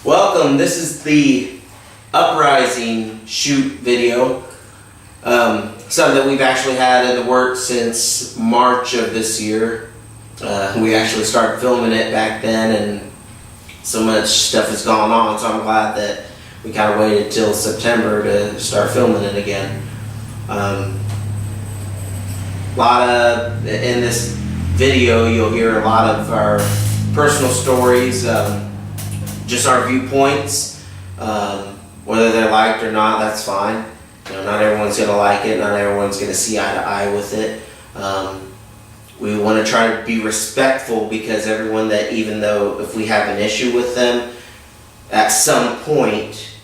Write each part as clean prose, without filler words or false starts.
Welcome, this is the Uprising shoot video. Something that we've actually had in the works since March of this year. We actually started filming it back then, and so much stuff has gone on, so I'm glad that we kind of waited till September to start filming it again. In this video you'll hear a lot of our personal stories, just our viewpoints, whether they're liked or not, that's fine. You know, not everyone's gonna like it, not everyone's gonna see eye to eye with it. We want to try to be respectful, because everyone that, even though if we have an issue with them, at some point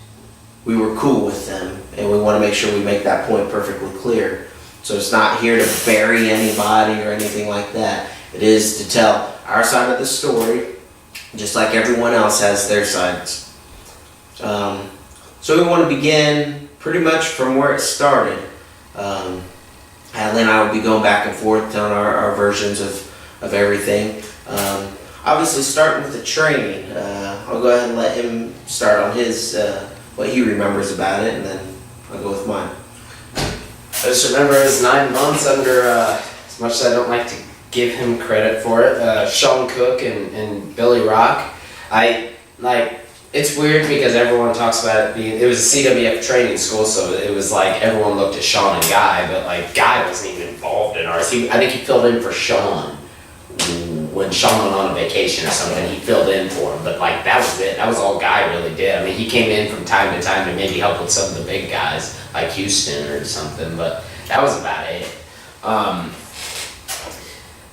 we were cool with them, and we want to make sure we make that point perfectly clear. So it's not here to bury anybody or anything like that. It is to tell our side of the story, just like everyone else has their sides. So we want to begin pretty much from where it started. Hadley and I will be going back and forth telling our versions of everything. Obviously starting with the training. I'll go ahead and let him start on his, what he remembers about it, and then I'll go with mine. I just remember it was 9 months under, as much as I don't like to give him credit for it, Sean Cook and Billy Rock. It's weird because everyone talks about it was a CWF training school, so it was like everyone looked at Sean and Guy, but like Guy wasn't even involved in ours. I think he filled in for Sean when Sean went on a vacation or something. He filled in for him, but like that was it. That was all Guy really did. I mean, he came in from time to time to maybe help with some of the big guys like Houston or something, but that was about it.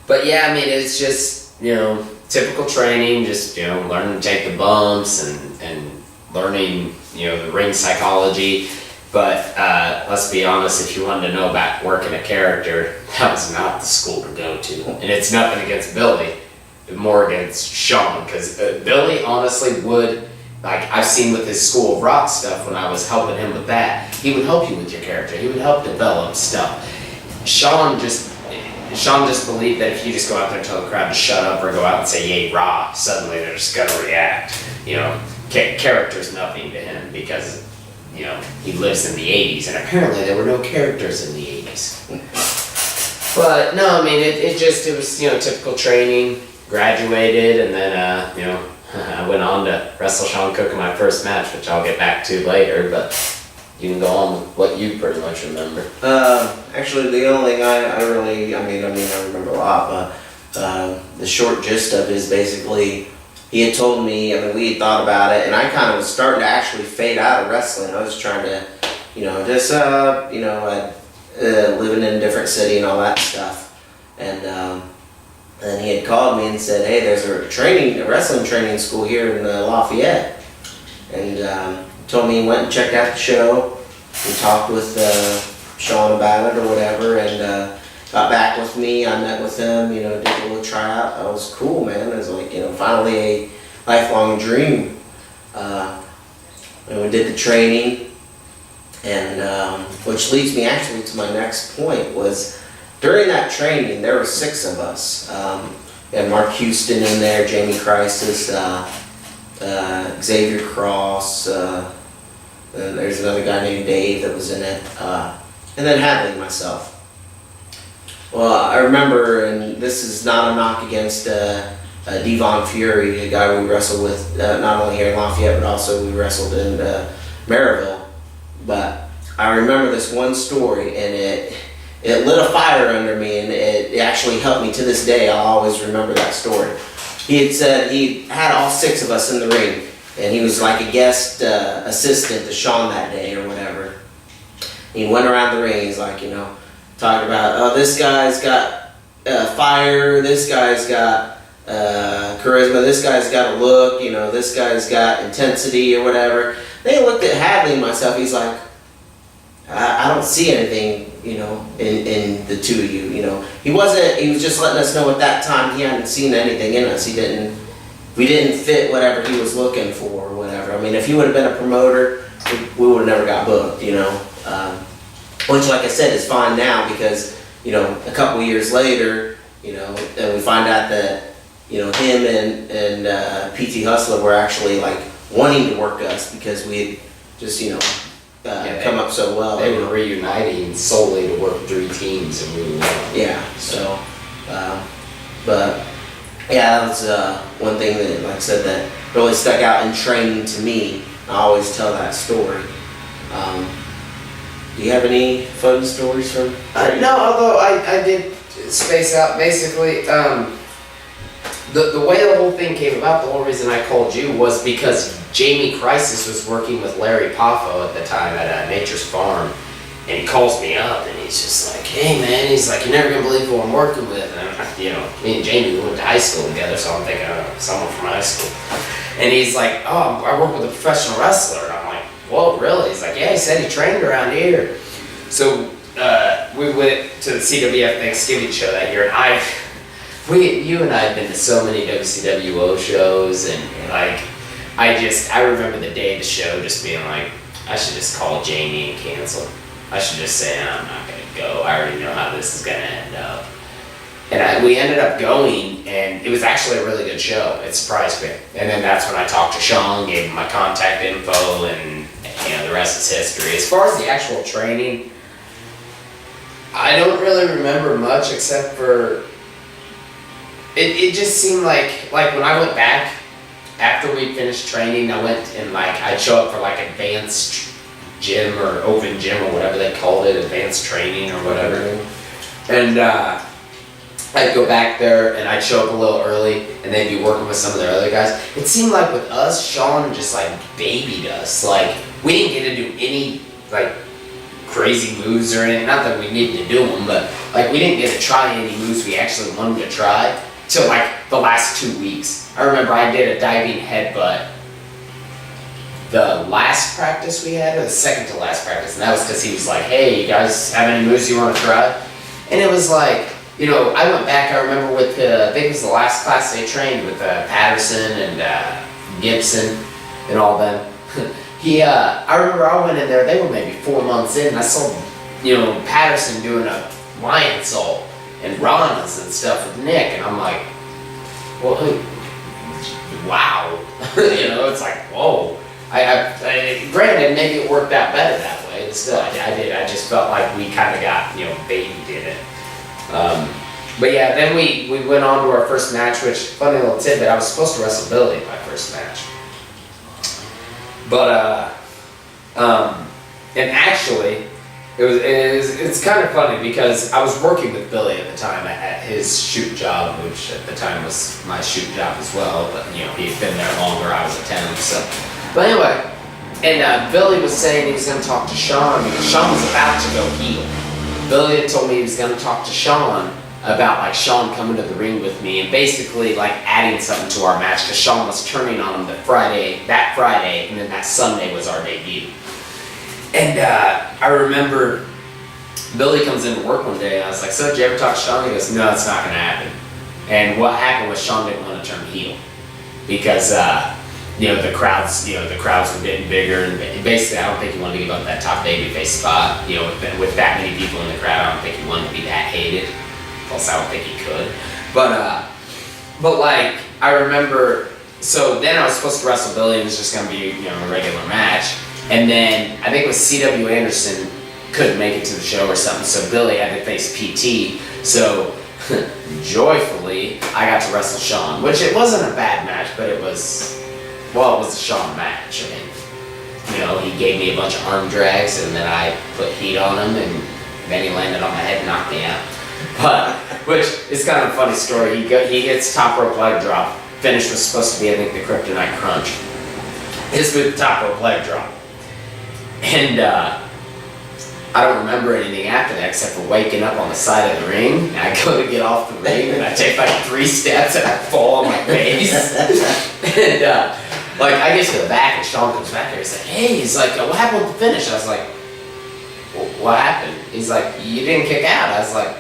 But yeah, I mean, it's just, you know, typical training, just, you know, learning to take the bumps and learning, you know, the ring psychology. But let's be honest, if you wanted to know about working a character, that was not the school to go to. And it's nothing against Billy, more against Sean, because Billy honestly would, like I've seen with his School of Rock stuff when I was helping him with that, he would help you with your character. He would help develop stuff. Sean just believed that if you just go out there and tell the crowd to shut up or go out and say yay rah, suddenly they're just gonna react. You know, character's nothing to him because, you know, he lives in the 80s, and apparently there were no characters in the 80s. But no, I mean, it was, you know, typical training, graduated, and then, you know, I went on to wrestle Sean Cook in my first match, which I'll get back to later, but you can go on with what you pretty much remember. Actually, the only thing I remember a lot, but the short gist of it is basically, he had told me, I mean, we had thought about it, and I kind of was starting to actually fade out of wrestling. I was trying to, you know, just, you know, living in a different city and all that stuff. And then he had called me and said, hey, there's a wrestling training school here in Lafayette. And told me he went and checked out the show. We talked with Sean about it or whatever, and got back with me. I met with him, you know, did a little tryout. That was cool, man. It was like, you know, finally a lifelong dream. And we did the training, and which leads me actually to my next point, was during that training there were 6 of us. We had Mark Houston in there, Jamie Crisis, Xavier Cross, and there's another guy named Dave that was in it, and then Hadley and myself. Well, I remember, and this is not a knock against Devon Fury, a guy we wrestled with not only here in Lafayette, but also we wrestled in Maryville. But I remember this one story, and it lit a fire under me, and it actually helped me to this day. I'll always remember that story. He had said he had all 6 of us in the ring, and he was like a guest assistant to Sean that day or whatever. He went around the ring, he's like, you know, talking about, oh, this guy's got fire, this guy's got charisma, this guy's got a look, you know, this guy's got intensity or whatever. Then he looked at Hadley and myself, he's like, I don't see anything, you know, in the two of you, you know. He was just letting us know at that time he hadn't seen anything in us. We didn't fit whatever he was looking for or whatever. I mean, if he would have been a promoter, we would have never got booked, you know. Which, like I said, is fine now, because, you know, a couple years later, you know, and we find out that, you know, him and PT Hustler were actually like wanting to work us because we had just, come up so well. They were reuniting solely to work 3 teams, and we won. Yeah, so, but, yeah, that was one thing that, like I said, that really stuck out in training to me. I always tell that story. Do you have any fun stories from training? No, although I did space out. Basically, the way the whole thing came about, the whole reason I called you was because Jamie Crisis was working with Larry Poffo at the time at Nature's Farm, and he calls me up and he's just like, "Hey man," he's like, "you're never gonna believe who I'm working with." And me and Jamie, we went to high school together, so I'm thinking, someone from high school. And he's like, "Oh, I work with a professional wrestler." And I'm like, "Whoa, really?" He's like, "Yeah," he said he trained around here. So we went to the CWF Thanksgiving show that year, and you and I had been to so many WCWO shows, and like, I remember the day of the show just being like, I should just call Jamie and cancel. I should just say, I'm not gonna go. I already know how this is gonna end up. And we ended up going, and it was actually a really good show. It surprised me. And then that's when I talked to Sean, gave him my contact info, and the rest is history. As far as the actual training, I don't really remember much except for it just seemed like when I went back after we finished training, I went and I'd show up for advanced gym or open gym or whatever they called it, advanced training or whatever. And I'd go back there and I'd show up a little early and they'd be working with some of their other guys. It seemed like with us, Sean just babied us. We didn't get to do any crazy moves or anything. Not that we needed to do them, but we didn't get to try any moves we actually wanted to try till the last 2 weeks. I remember I did a diving headbutt the last practice we had, or the second to last practice, and that was because he was like, "Hey, you guys have any moves you want to try?" And it was I went back, I remember with I think it was the last class they trained with Patterson and Gibson and all them. I remember I went in there, they were maybe 4 months in, and I saw, Patterson doing a lion salt and Ranas and stuff with Nick, and I'm like, well, wow. It's whoa. Granted, maybe it worked out better that way, but still, I just felt like we kind of got, babied in it. But yeah, then we went on to our first match, which, funny little tidbit, I was supposed to wrestle Billy in my first match. But, and actually, it's kind of funny because I was working with Billy at the time at his shoot job, which at the time was my shoot job as well, but he had been there longer, I was a temp, so. But anyway, and Billy was saying he was going to talk to Sean because Sean was about to go heel. Billy had told me he was going to talk to Sean about Sean coming to the ring with me and basically adding something to our match because Sean was turning on him that Friday, and then that Sunday was our debut. And I remember Billy comes into work one day and I was like, "So did you ever talk to Sean?" He goes, "No, it's not going to happen." And what happened was Sean didn't want to turn heel because the crowds were getting bigger, and basically I don't think he wanted to give up that top babyface spot. With that many people in the crowd, I don't think he wanted to be that hated. Plus, I don't think he could. But I remember. So then I was supposed to wrestle Billy, and it was just gonna be a regular match. And then I think it was C.W. Anderson couldn't make it to the show or something, so Billy had to face PT. So joyfully, I got to wrestle Sean, which it wasn't a bad match, but it was a Sean match. I mean, he gave me a bunch of arm drags, and then I put heat on him, and then he landed on my head and knocked me out. But, which is kind of a funny story. He gets top rope leg drop. Finish was supposed to be, I think, the Kryptonite Crunch. His move, top rope leg drop. And I don't remember anything after that except for waking up on the side of the ring. And I go to get off the ring, and I take 3 steps, and I fall on my face. And I get to the back, and Sean comes back there. He's like, "Hey," he's like, "what happened with the finish?" I was like, "What happened?" He's like, "You didn't kick out." I was like,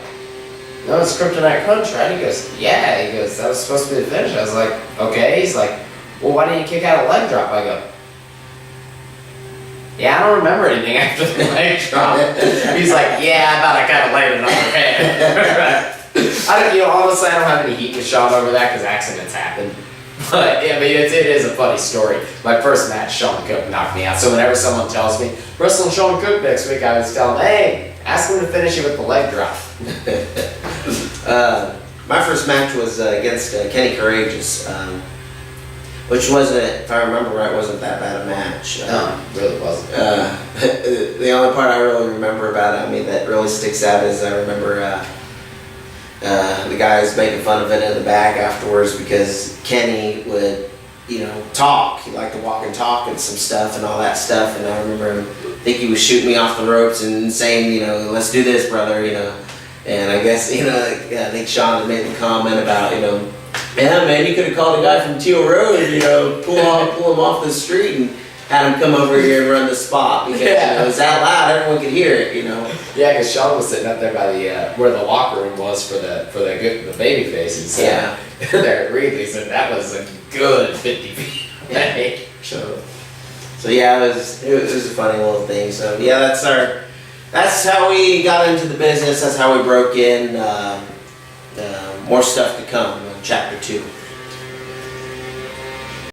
"No, it's Kryptonite Crunch, right?" He goes, "Yeah." He goes, "That was supposed to be the finish." I was like, "Okay." He's like, "Well, why didn't you kick out a leg drop?" I go, "Yeah, I don't remember anything after the leg drop." He's like, "Yeah, I thought I kind of laid it on your head." Honestly, I don't have any heat with Sean over that because accidents happen. But I mean, it is a funny story. My first match, Sean Cook knocked me out. So whenever someone tells me wrestling Sean Cook next week, I always tell them, hey, ask him to finish it with the leg drop. My first match was against Kenny Courageous, which wasn't, if I remember right, wasn't that bad a match. No, it really wasn't. The only part I really remember about it, I mean, that really sticks out is I remember the guys making fun of it in the back afterwards because Kenny would, talk. He liked to walk and talk and some stuff and all that stuff. And I remember him, I think he was shooting me off the ropes and saying, let's do this, brother, And I guess, I think Sean had made the comment about, yeah, man, you could have called a guy from Teal Road, pull him off the street and had him come over here and run the spot because it was that loud, everyone could hear it, Yeah, because Sean was sitting up there by the where the locker room was for the baby faces. Yeah. There at Reedley's, and that was a good 50 feet. Yeah. So yeah, it was a funny little thing. So yeah, that's how we got into the business. That's how we broke in. More stuff to come in chapter 2.